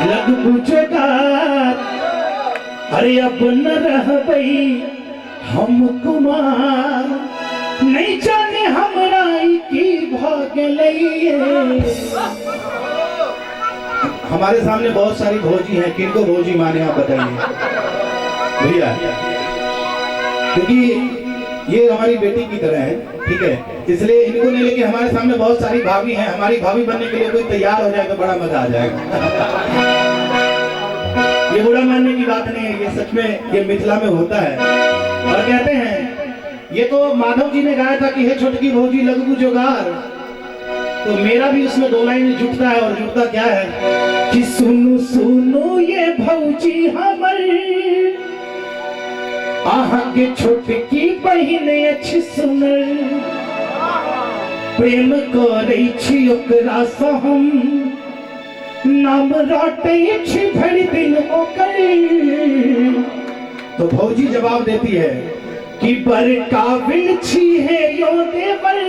लग बुझगार अरे अब न रह गई हम कुमार नहीं जाने हमरा की भागलैये। हमारे सामने बहुत सारी भौजी हैं, किनको भौजी माने आप बताइए भैया, क्योंकि ये हमारी बेटी की तरह है, ठीक है, इसलिए इनको नहीं, लेकिन हमारे सामने बहुत सारी भाभी हैं। हमारी भाभी बनने के लिए कोई तैयार हो जाए तो बड़ा मजा आ जाएगा। ये बुरा मानने की बात नहीं है, ये सच में ये मिथिला में होता है। और कहते हैं, ये तो माधव जी ने गाया था कि हे छोटकी भौजी लगबू जोगार, तो मेरा भी उसमें दो लाइन जुटता है। और जुटता क्या है कि सुनो सुनो ये भौजी हमर आहा के छोटकी बहिन अच्छी सुनर, प्रेम करे छी ओकरा सँ हम, नाम राटे छी भरि दिन ओकर। तो भौजी जवाब देती है कि बड़काबिल छी है यो देवर,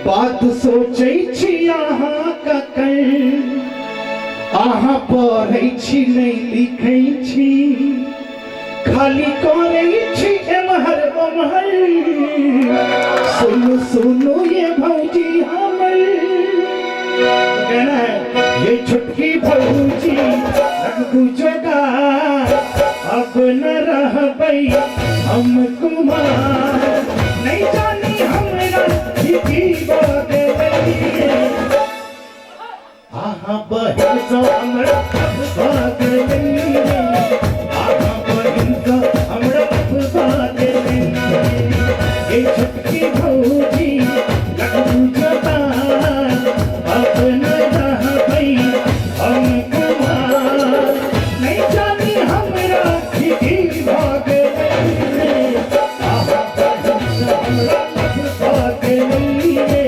बात सोचै छी अहाँ ककर, अहाँ पढ़ै छी नहीं लिखै छी, खाली करे छी एमहर ओमहर। सुनो सुनो ये भौजी हमर, तो कहना है ये छुटकी भौजी लगबू जोगार, अब न रहबै हम कुमार नहीं जानी हमरा की भागलैये। आहा बहिन सँ हमरा भागलैये, आहा बहिन सँ हमरा भागलैये। ये छुटकी भौजी लगबू जोगार, अब न रहबै हम कुमार नहीं जानी हमरा की भागलैये। आहा बहिन सँ हमरा भागलैये,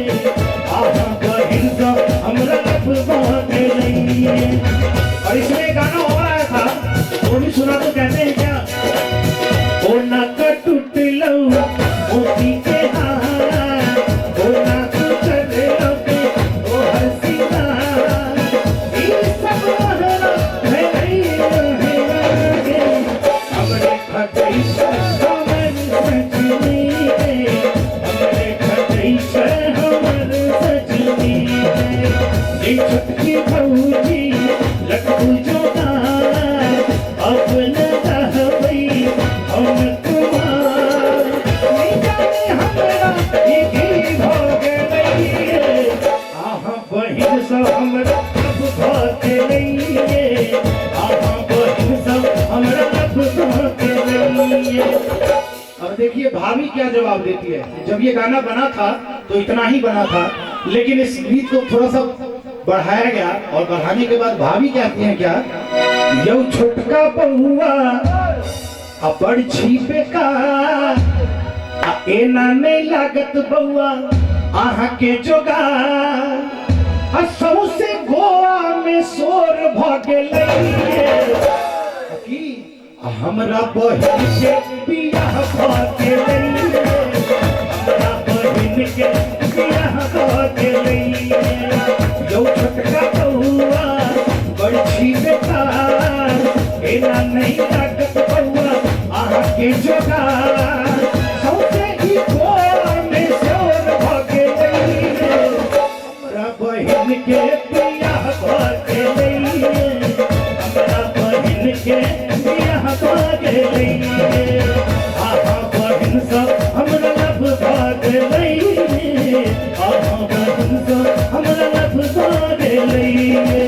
आहा बहिन सँ हमरा भागलैये। और इसमें गाना हो रहा था, वो भी सुना तो कहते हैं क्या, ओ नाक टूटलौ मोती के हार, ओ नाक चढ़लौ ओ हर सिंगार, ई सब महरा भैया गे, हमरे खटै छै हमर सजनी गे, हमरे खटै छै हमर सजनी गे। ये छुटकी भौजी लगबू जोगार, अब न रहबै हम कुमार नहीं जाने हमरा की भागलैये। आहा बहिन सँ हमरा भागलैये, आहा बहिन सँ हमरा भागलैये। अब देखिए भाभी क्या जवाब देती है। जब ये गाना बना था तो इतना ही बना था, लेकिन इस गीत को थोड़ा सा बढ़ाया गया, और बढ़ाने के बाद भाभी कहती हैं क्या, यौ छोटका बहुआ बड़ छीपे का, एना नहीं लागत बउआ आहा के जोगार, सौसे गोवा में शोर भागलैये। हमरा बहिन के बियाह भागलैये, हमरा बहिन के बियाह भागलैये। यौ छोटका बउआ बड़ छीपे का, एना नहीं लागत बउआ आहा के जोगार, सौसे ही गोवा में शोर भागलैये। हमरा बहिन के बियाह भागलैये, हमरा बहिन के बियाह भागलैये, आहा बहिन सँ हमरा लब भागलैये, आहा बहिन सँ हमरा लब भागलैये।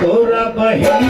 तोरा बहन